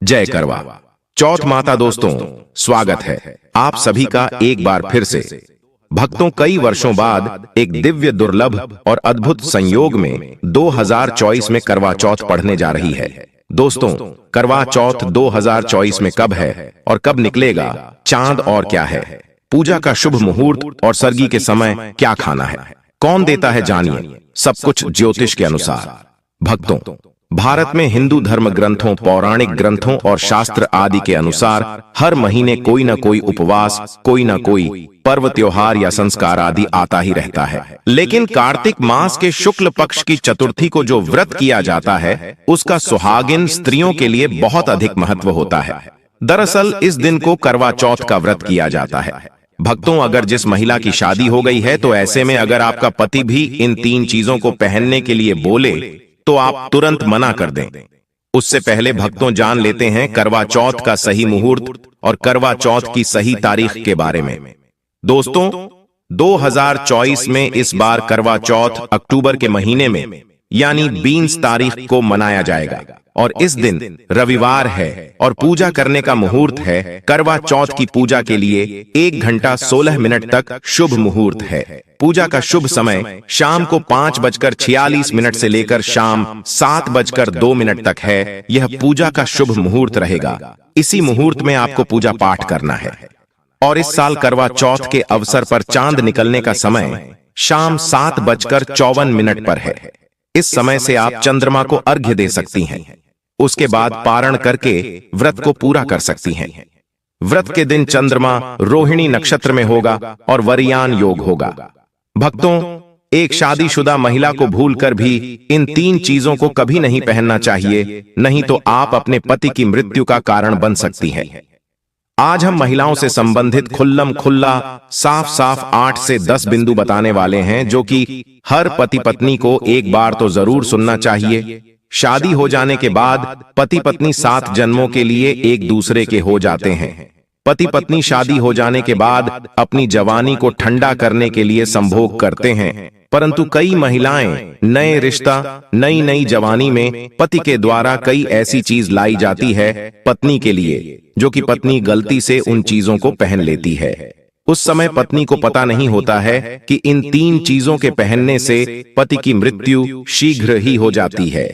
जय करवा चौथ माता। दोस्तों, स्वागत है आप सभी का एक बार फिर से। भक्तों, कई वर्षों बाद एक दिव्य, दुर्लभ और अद्भुत संयोग में 2024 में करवा चौथ पढ़ने जा रही है। दोस्तों, करवा चौथ 2024 में कब है और कब निकलेगा चांद और क्या है, पूजा का शुभ मुहूर्त और सर्गी के समय क्या खाना है, कौन देता है, जानिए सब कुछ ज्योतिष के अनुसार। भक्तों, भारत में हिंदू धर्म ग्रंथों, पौराणिक ग्रंथों और शास्त्र आदि के अनुसार हर महीने कोई न कोई उपवास, कोई न कोई पर्व, त्योहार या संस्कार आदि आता ही रहता है। लेकिन कार्तिक मास के शुक्ल पक्ष की चतुर्थी को जो व्रत किया जाता है, उसका सुहागिन स्त्रियों के लिए बहुत अधिक महत्व होता है। दरअसल इस दिन को करवा चौथ का व्रत किया जाता है। भक्तों, अगर जिस महिला की शादी हो गई है, तो ऐसे में अगर आपका पति भी इन 3 चीजों को पहनने के लिए बोले तो आप तुरंत मना कर दें। उससे पहले भक्तों, जान लेते हैं करवा चौथ का सही मुहूर्त और करवा चौथ की सही तारीख के बारे में। दोस्तों, 2024 में इस बार करवा चौथ अक्टूबर के महीने में यानी 20 तारीख को मनाया जाएगा और इस दिन रविवार है और पूजा करने का मुहूर्त है। करवा चौथ की पूजा के लिए 1 घंटा 16 मिनट तक शुभ मुहूर्त है। पूजा का शुभ समय शाम को 5:46 से लेकर शाम 7:02 तक है। यह पूजा का शुभ मुहूर्त रहेगा। इसी मुहूर्त में आपको पूजा पाठ करना है। और इस साल करवा चौथ के अवसर पर चांद निकलने का समय शाम 7:54 पर है। इस समय से आप चंद्रमा को अर्घ्य दे सकती हैं। उसके बाद पारण करके व्रत को पूरा कर सकती हैं। व्रत के दिन चंद्रमा रोहिणी नक्षत्र में होगा और वरियान योग होगा। भक्तों, एक शादीशुदा महिला को भूलकर भी इन 3 चीजों को कभी नहीं पहनना चाहिए, नहीं तो आप अपने पति की मृत्यु का कारण बन सकती हैं। आज हम महिलाओं से संबंधित खुल्लम खुल्ला, साफ साफ 8 से 10 बिंदु बताने वाले हैं, जो कि हर पति पत्नी को एक बार तो जरूर सुनना चाहिए। शादी हो जाने के बाद पति पत्नी 7 जन्मों के लिए एक दूसरे के हो जाते हैं। पति पत्नी शादी हो जाने के बाद अपनी जवानी को ठंडा करने के लिए संभोग करते हैं, परंतु कई महिलाएं नए रिश्ता, नई नई जवानी में पति के द्वारा कई ऐसी चीज लाई जाती है पत्नी के लिए, जो कि पत्नी गलती से उन चीजों को पहन लेती है। उस समय पत्नी को पता नहीं होता है कि इन 3 चीजों के पहनने से पति की मृत्यु शीघ्र ही हो जाती है।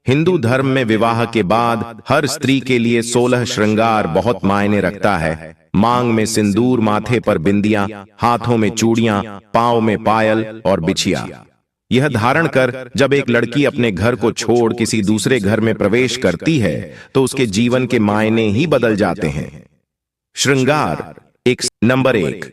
हिंदू धर्म में विवाह के बाद हर स्त्री के लिए 16 श्रृंगार बहुत मायने रखता है। मांग में सिंदूर, माथे पर बिंदियां, हाथों में चूड़ियां, पांव में पायल और बिछिया। यह धारण कर जब एक लड़की अपने घर को छोड़ किसी दूसरे घर में प्रवेश करती है, तो उसके जीवन के मायने ही बदल जाते हैं। श्रृंगार नंबर 1,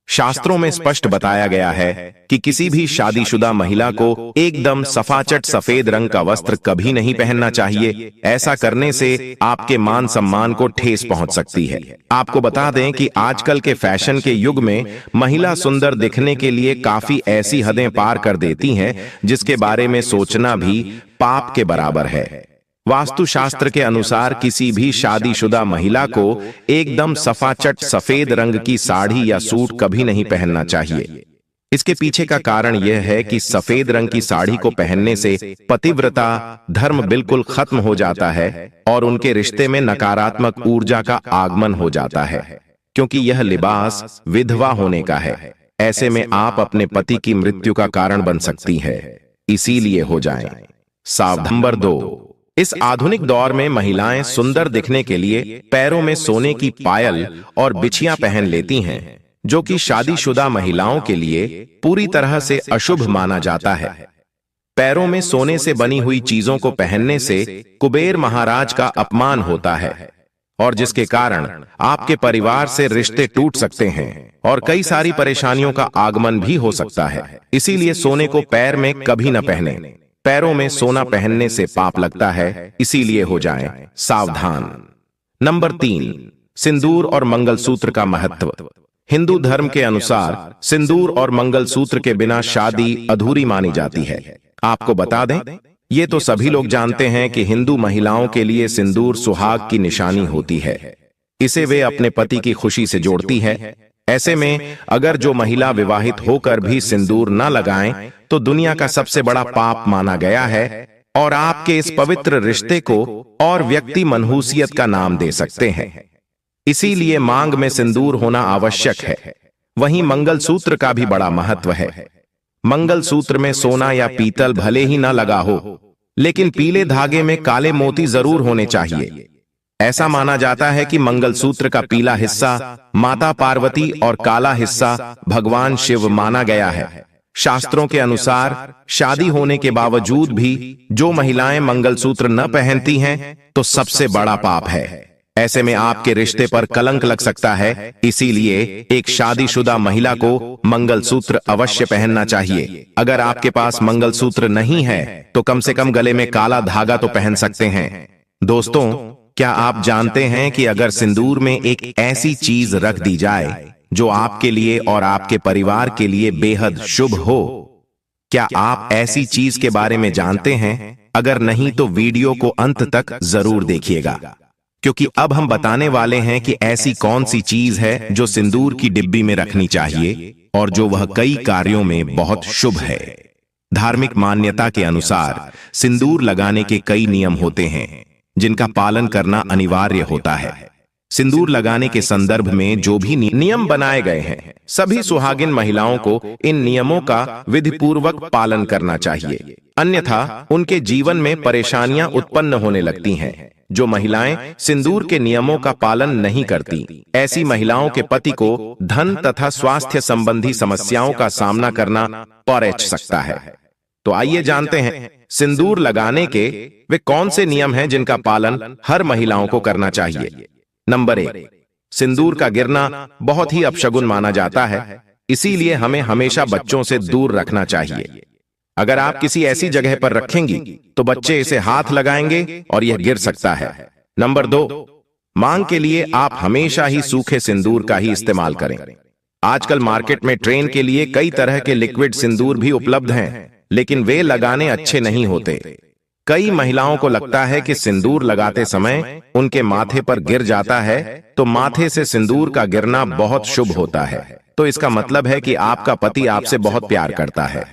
शास्त्रों में स्पष्ट बताया गया है कि किसी भी शादीशुदा महिला को एकदम सफाचट सफेद रंग का वस्त्र कभी नहीं पहनना चाहिए। ऐसा करने से आपके मान सम्मान को ठेस पहुंच सकती है। आपको बता दें कि आजकल के फैशन के युग में महिला सुंदर दिखने के लिए काफी ऐसी हदें पार कर देती हैं, जिसके बारे में सोचना भी पाप के बराबर है। वास्तुशास्त्र के अनुसार किसी भी शादीशुदा महिला को एकदम सफाचट सफेद रंग की साड़ी या सूट कभी नहीं पहनना चाहिए। इसके पीछे का कारण यह है कि सफेद रंग की साड़ी को पहनने से पतिव्रता धर्म बिल्कुल खत्म हो जाता है और उनके रिश्ते में नकारात्मक ऊर्जा का आगमन हो जाता है, क्योंकि यह लिबास विधवा होने का है। ऐसे में आप अपने पति की मृत्यु का कारण बन सकती है, इसीलिए हो जाएं सावधान। नंबर 2, इस आधुनिक दौर में महिलाएं सुंदर दिखने के लिए पैरों में सोने की पायल और बिछियां पहन लेती हैं, जो कि शादीशुदा महिलाओं के लिए पूरी तरह से अशुभ माना जाता है। पैरों में सोने से बनी हुई चीजों को पहनने से कुबेर महाराज का अपमान होता है और जिसके कारण आपके परिवार से रिश्ते टूट सकते हैं और कई सारी परेशानियों का आगमन भी हो सकता है। इसीलिए सोने को पैर में कभी न पहने। पैरों में सोना पहनने से पाप लगता है, इसीलिए हो जाएं सावधान। नंबर 3, सिंदूर और मंगलसूत्र का महत्व। हिंदू धर्म के अनुसार सिंदूर और मंगलसूत्र के बिना शादी अधूरी मानी जाती है। आपको बता दें, ये तो सभी लोग जानते हैं कि हिंदू महिलाओं के लिए सिंदूर सुहाग की निशानी होती है। इसे वे अपने पति की खुशी से जोड़ती है। ऐसे में अगर जो महिला विवाहित होकर भी सिंदूर न लगाएं, तो दुनिया का सबसे बड़ा पाप माना गया है। और आपके इस पवित्र रिश्ते को और व्यक्ति मनहूसियत का नाम दे सकते हैं। इसीलिए मांग में सिंदूर होना आवश्यक है। वहीं मंगलसूत्र का भी बड़ा महत्व है। मंगलसूत्र में सोना या पीतल भले ही ना लगा हो, लेकिन पीले धागे में काले मोती जरूर होने चाहिए। ऐसा माना जाता है कि मंगलसूत्र का पीला हिस्सा माता पार्वती और काला हिस्सा भगवान शिव माना गया है। शास्त्रों के अनुसार शादी होने के बावजूद भी जो महिलाएं मंगलसूत्र न पहनती हैं, तो सबसे बड़ा पाप है। ऐसे में आपके रिश्ते पर कलंक लग सकता है। इसीलिए एक शादीशुदा महिला को मंगलसूत्र अवश्य पहनना चाहिए। अगर आपके पास मंगलसूत्र नहीं है तो कम से कम गले में काला धागा तो पहन सकते हैं। दोस्तों, क्या आप जानते हैं कि अगर सिंदूर में एक ऐसी चीज रख दी जाए जो आपके लिए और आपके परिवार के लिए बेहद शुभ हो? क्या आप ऐसी चीज के बारे में जानते हैं? अगर नहीं तो वीडियो को अंत तक जरूर देखिएगा, क्योंकि अब हम बताने वाले हैं कि ऐसी कौन सी चीज है जो सिंदूर की डिब्बी में रखनी चाहिए और जो वह कई कार्यों में बहुत शुभ है। धार्मिक मान्यता के अनुसार सिंदूर लगाने के कई नियम होते हैं जिनका पालन करना अनिवार्य होता है। सिंदूर लगाने के संदर्भ में जो भी नियम बनाए गए हैं, सभी सुहागिन महिलाओं को इन नियमों का विधिपूर्वक पालन करना चाहिए, अन्यथा उनके जीवन में परेशानियां उत्पन्न होने लगती हैं। जो महिलाएं सिंदूर के नियमों का पालन नहीं करती, ऐसी महिलाओं के पति को धन तथा स्वास्थ्य संबंधी समस्याओं का सामना करना पड़ सकता है। तो आइए जानते हैं सिंदूर लगाने के वे कौन से नियम हैं जिनका पालन हर महिलाओं को करना चाहिए। नंबर 1, सिंदूर का गिरना बहुत ही अपशगुन माना जाता है, इसीलिए हमें हमेशा बच्चों से दूर रखना चाहिए। अगर आप किसी ऐसी जगह पर रखेंगी तो बच्चे इसे हाथ लगाएंगे और यह गिर सकता है। नंबर 2, मांग के लिए आप हमेशा ही सूखे सिंदूर का ही इस्तेमाल करें। आजकल मार्केट में ट्रेन के लिए कई तरह के लिक्विड सिंदूर भी उपलब्ध हैं, लेकिन वे लगाने अच्छे नहीं होते। कई महिलाओं को लगता है कि सिंदूर लगाते समय उनके माथे पर गिर जाता है, तो माथे से सिंदूर का गिरना बहुत शुभ होता है। तो इसका मतलब है कि आपका पति आपसे बहुत प्यार करता है।